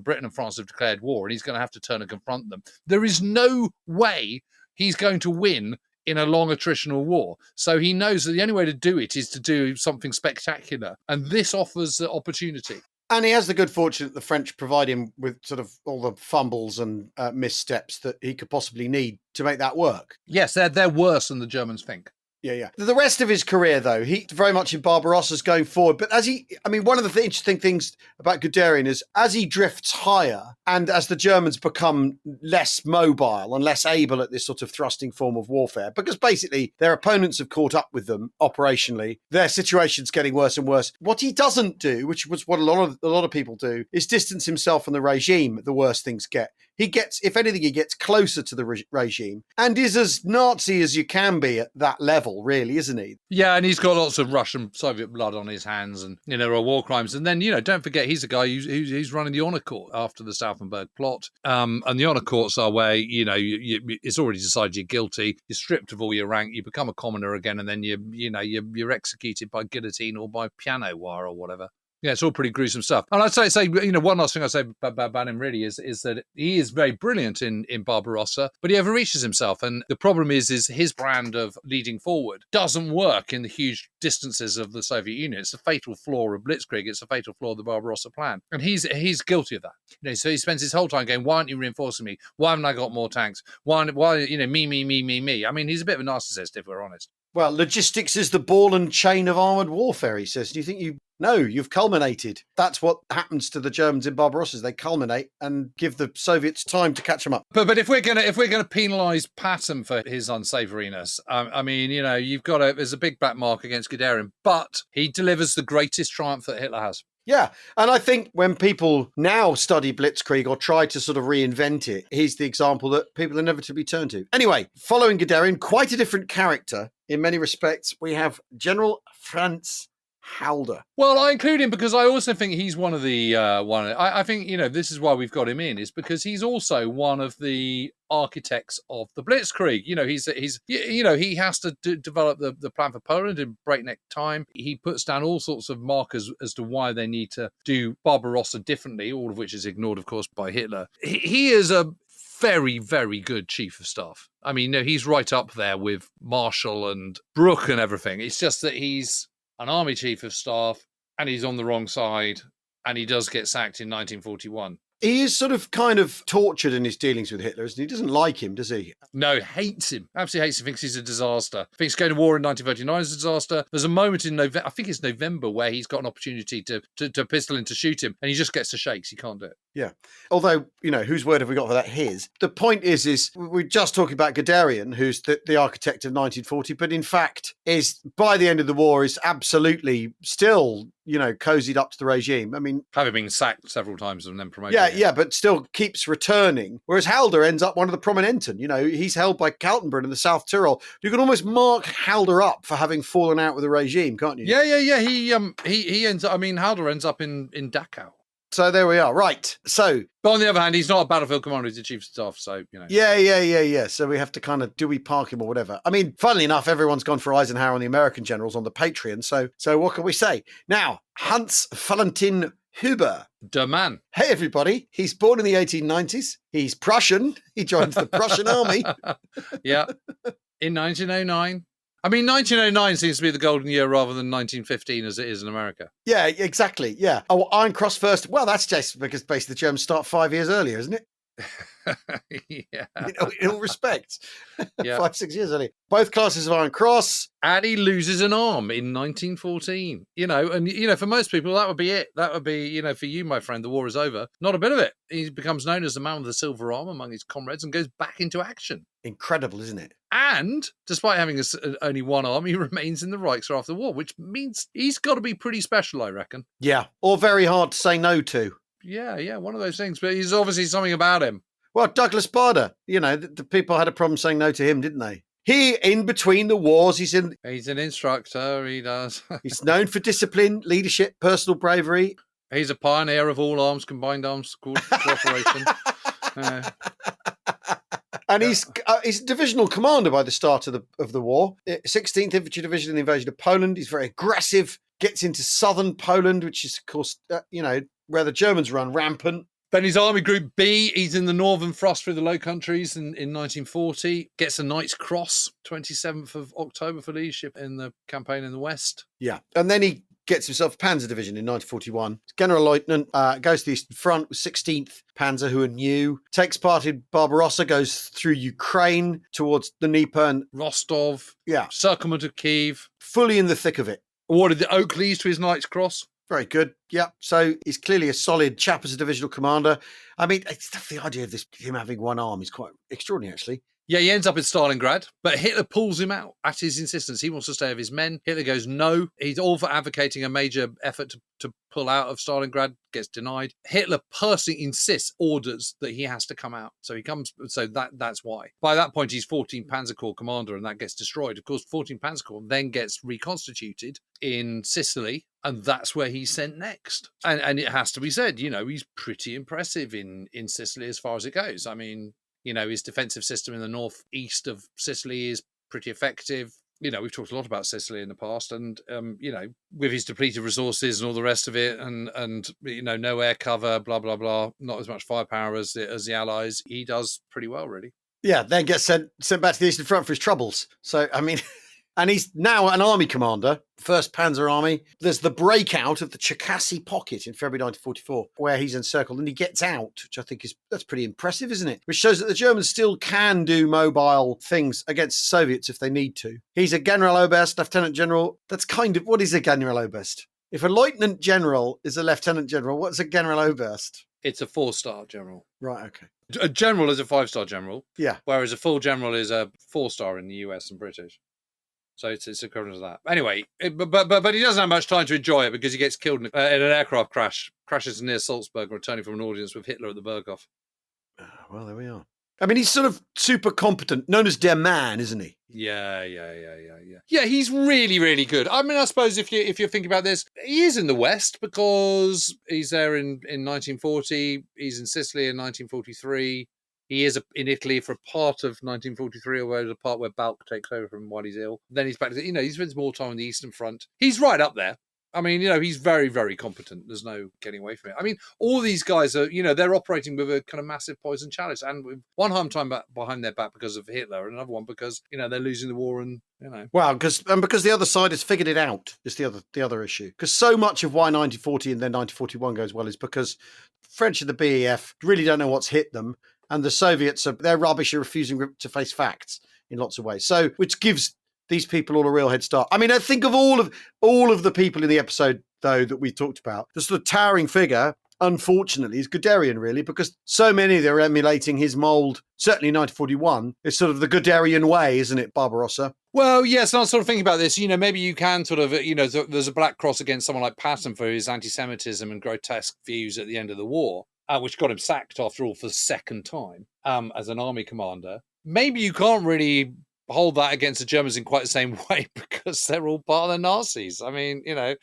Britain and France have declared war, and he's going to have to turn and confront them. There is no way he's going to win in a long attritional war. So he knows that the only way to do it is to do something spectacular. And this offers the opportunity. And he has the good fortune that the French provide him with sort of all the fumbles and missteps that he could possibly need to make that work. Yes, they're worse than the Germans think. Yeah. The rest of his career, though, he very much in Barbarossa's going forward. But one of the interesting things about Guderian is as he drifts higher and as the Germans become less mobile and less able at this sort of thrusting form of warfare, because basically their opponents have caught up with them operationally, their situation's getting worse and worse. What he doesn't do, which was what a lot of people do, is distance himself from the regime the worse things get. He gets, if anything, he gets closer to the regime and is as Nazi as you can be at that level, really, isn't he? Yeah, and he's got lots of Russian Soviet blood on his hands, and there are war crimes. And then don't forget he's a guy who's running the honor court after the Stauffenberg plot. And the honor courts are where it's already decided you're guilty, you're stripped of all your rank, you become a commoner again, and then you're executed by guillotine or by piano wire or whatever. Yeah, it's all pretty gruesome stuff. And I'd say one last thing I'd say about him really is that he is very brilliant in Barbarossa, but he overreaches himself. And the problem is his brand of leading forward doesn't work in the huge distances of the Soviet Union. It's a fatal flaw of Blitzkrieg. It's a fatal flaw of the Barbarossa plan. And he's guilty of that. So he spends his whole time going, why aren't you reinforcing me? Why haven't I got more tanks? Why me? I mean, he's a bit of a narcissist, if we're honest. Well, logistics is the ball and chain of armoured warfare, he says. Do you think No, you've culminated. That's what happens to the Germans in Barbarossa. They culminate and give the Soviets time to catch them up. But if we're gonna penalise Patton for his unsavouriness, you've got there's a big black mark against Guderian, but he delivers the greatest triumph that Hitler has. Yeah, and I think when people now study Blitzkrieg or try to sort of reinvent it, he's the example that people inevitably turn to. Anyway, following Guderian, quite a different character in many respects, we have General Franz Halder. Well, I include him because I also think he's one of the I think this is why we've got him in, is because he's also one of the architects of the Blitzkrieg. He has to develop the plan for Poland in breakneck time. He puts down all sorts of markers as to why they need to do Barbarossa differently, all of which is ignored, of course, by Hitler. He is a very, very good chief of staff. I mean, he's right up there with Marshall and Brooke and everything. It's just that he's an army chief of staff and he's on the wrong side and he does get sacked in 1941. He is sort of kind of tortured in his dealings with Hitler, isn't he? He doesn't like him, does he? No, hates him. Absolutely hates him. Thinks he's a disaster. Thinks going to war in 1939 is a disaster. There's a moment in November, I think it's November, where he's got an opportunity to pistol him to shoot him, and he just gets the shakes. He can't do it. Yeah. Although, whose word have we got for that? His. The point is we're just talking about Guderian, who's the architect of 1940, but in fact is, by the end of the war, is absolutely still, cozied up to the regime. I mean, having been sacked several times and then promoted. Yeah, but still keeps returning. Whereas Halder ends up one of the prominenten. He's held by Kaltenbrunn in the South Tyrol. You can almost mark Halder up for having fallen out with the regime, can't you? Yeah. He ends up. I mean, Halder ends up in Dachau. So there we are. Right. So, but on the other hand, he's not a battlefield commander; he's a chief of staff. So Yeah. So we have to kind of, do we park him or whatever? I mean, funnily enough, everyone's gone for Eisenhower and the American generals on the Patreon. So what can we say now? Hans Valentin Huber. Der man. Hey, everybody. He's born in the 1890s. He's Prussian. He joins the Prussian army. Yeah. In 1909. I mean, 1909 seems to be the golden year rather than 1915 as it is in America. Yeah, exactly. Yeah. Oh, Iron Cross first. Well, that's just because basically the Germans start 5 years earlier, isn't it? Yeah. In all respects. Yeah. 5-6 years earlier. Both classes of Iron Cross. And he loses an arm in 1914. And for most people, that would be it. That would be, for you, my friend, the war is over. Not a bit of it. He becomes known as the man with the silver arm among his comrades and goes back into action. Incredible, isn't it? And despite having only one arm, he remains in the Reichswehr after the war, which means he's got to be pretty special, I reckon. Yeah. Or very hard to say no to. Yeah, one of those things. But he's obviously something about him. Well, Douglas Bader, the people had a problem saying no to him, didn't they? He, in between the wars, he's an instructor, he does. He's known for discipline, leadership, personal bravery. He's a pioneer of all arms, combined arms cooperation. And he's divisional commander by the start of the war. 16th Infantry Division in the invasion of Poland. He's very aggressive, gets into southern Poland, which is, of course, where the Germans run rampant. Then his Army Group B, he's in the Northern Frost through the Low Countries in 1940. Gets a Knight's Cross, 27th of October for leadership in the campaign in the West. Yeah. And then he gets himself a Panzer Division in 1941. General Lieutenant, goes to the Eastern Front with 16th Panzer, who are new. Takes part in Barbarossa, goes through Ukraine towards the Dnieper and Rostov. Yeah. Circumvent of Kyiv. Fully in the thick of it. Awarded the Oakleys to his Knight's Cross. Very good. Yeah. So he's clearly a solid chap as a divisional commander. I mean, it's the idea of him having one arm is quite extraordinary, actually. Yeah, he ends up in Stalingrad, but Hitler pulls him out at his insistence. He wants to stay with his men. Hitler goes, no. He's all for advocating a major effort to pull out of Stalingrad, gets denied. Hitler personally insists, orders that he has to come out. So he comes, so that's why. By that point, he's 14th Panzer Corps commander, and that gets destroyed. Of course, 14th Panzer Corps then gets reconstituted in Sicily, and that's where he's sent next. And it has to be said, he's pretty impressive in Sicily as far as it goes. I mean, his defensive system in the northeast of Sicily is pretty effective. We've talked a lot about Sicily in the past, and, with his depleted resources and all the rest of it, and no air cover, blah, blah, blah, not as much firepower as the Allies, he does pretty well, really. Yeah, then gets sent back to the Eastern Front for his troubles. So, I mean... And he's now an army commander, 1st Panzer Army. There's the breakout of the Cherkasy Pocket in February 1944, where he's encircled and he gets out, which I think that's pretty impressive, isn't it? Which shows that the Germans still can do mobile things against the Soviets if they need to. He's a Generaloberst, Lieutenant General. That's kind of, what is a Generaloberst? If a Lieutenant General is a Lieutenant General, what's a Generaloberst? It's a 4-star general. Right, okay. A general is a 5-star general. Yeah. Whereas a full general is a 4-star in the US and British. So it's equivalent to that. Anyway, but he doesn't have much time to enjoy it because he gets killed in an aircraft crash, crashes near Salzburg, returning from an audience with Hitler at the Berghof. Well, there we are. I mean, he's sort of super competent, known as Der Man, isn't he? Yeah. Yeah, he's really, really good. I mean, I suppose if you're thinking about this, he is in the West because he's there in 1940. He's in Sicily in 1943. He is in Italy for part of 1943, although the part where Balk takes over from while he's ill. Then he's back to, he spends more time on the Eastern Front. He's right up there. I mean, he's very, very competent. There's no getting away from it. I mean, all these guys are, they're operating with a kind of massive poison chalice, and with one arm time behind their back because of Hitler, and another one because, they're losing the war and, Well, because the other side has figured it out is the other issue. Because so much of why 1940 and then 1941 goes well is because French and the BEF really don't know what's hit them. And the Soviets, they're rubbish and refusing to face facts in lots of ways. So, which gives these people all a real head start. I mean, I think of all of the people in the episode, though, that we talked about, the sort of towering figure, unfortunately, is Guderian, really, because so many of them are emulating his mould, certainly in 1941. It's sort of the Guderian way, isn't it, Barbarossa? Well, yes, I was sort of thinking about this. Maybe you can sort of, there's a black cross against someone like Patton for his anti-Semitism and grotesque views at the end of the war. Which got him sacked, after all, for the second time as an army commander. Maybe you can't really hold that against the Germans in quite the same way because they're all part of the Nazis. I mean, they're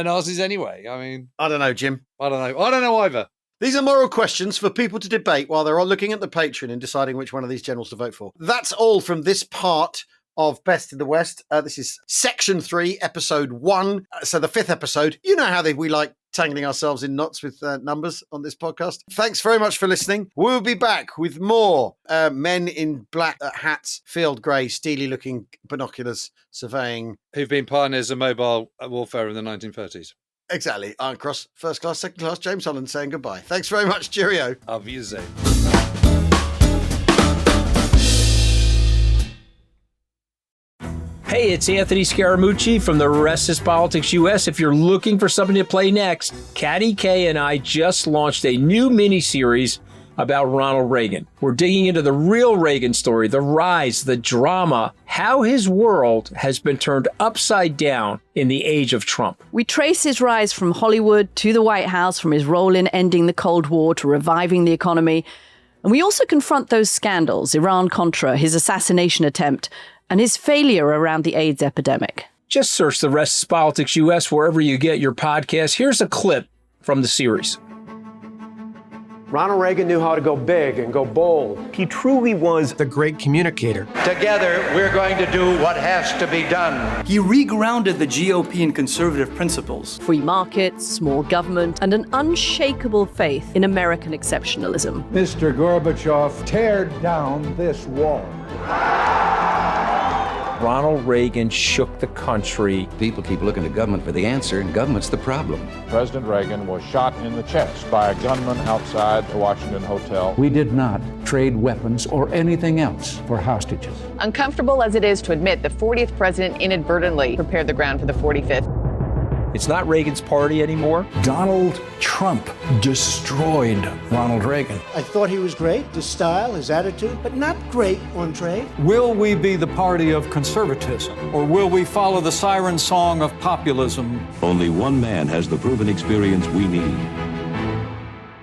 Nazis anyway. I mean... I don't know, Jim. I don't know either. These are moral questions for people to debate while they're all looking at the Patreon and deciding which one of these generals to vote for. That's all from this part of Best in the West. This is Section 3, Episode 1. So the 5th episode. You know how we like tangling ourselves in knots with numbers on this podcast. Thanks very much for listening. We'll be back with more men in black hats, field grey, steely-looking binoculars surveying. Who've been pioneers of mobile warfare in the 1930s. Exactly. Iron Cross, first class, second class, James Holland saying goodbye. Thanks very much. Cheerio. Auf Wiedersehen. Hey, it's Anthony Scaramucci from the Rest is Politics US. If you're looking for something to play next, Caddy K and I just launched a new mini-series about Ronald Reagan. We're digging into the real Reagan story, the rise, the drama, how his world has been turned upside down in the age of Trump. We trace his rise from Hollywood to the White House, from his role in ending the Cold War to reviving the economy. And we also confront those scandals, Iran-Contra, his assassination attempt, and his failure around the AIDS epidemic. Just search The Rest is Politics US wherever you get your podcast. Here's a clip from the series. Ronald Reagan knew how to go big and go bold. He truly was the great communicator. Together, we're going to do what has to be done. He regrounded the GOP in conservative principles. Free markets, small government, and an unshakable faith in American exceptionalism. Mr. Gorbachev, tear down this wall. Ronald Reagan shook the country. People keep looking to government for the answer, and government's the problem. President Reagan was shot in the chest by a gunman outside the Washington Hotel. We did not trade weapons or anything else for hostages. Uncomfortable as it is to admit, the 40th president inadvertently prepared the ground for the 45th. It's not Reagan's party anymore. Donald Trump destroyed Ronald Reagan. I thought he was great, his style, his attitude, but not great on trade. Will we be the party of conservatism, or will we follow the siren song of populism? Only one man has the proven experience we need.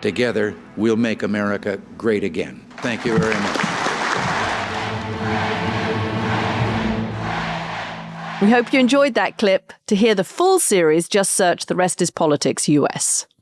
Together, we'll make America great again. Thank you very much. We hope you enjoyed that clip. To hear the full series, just search The Rest is Politics US.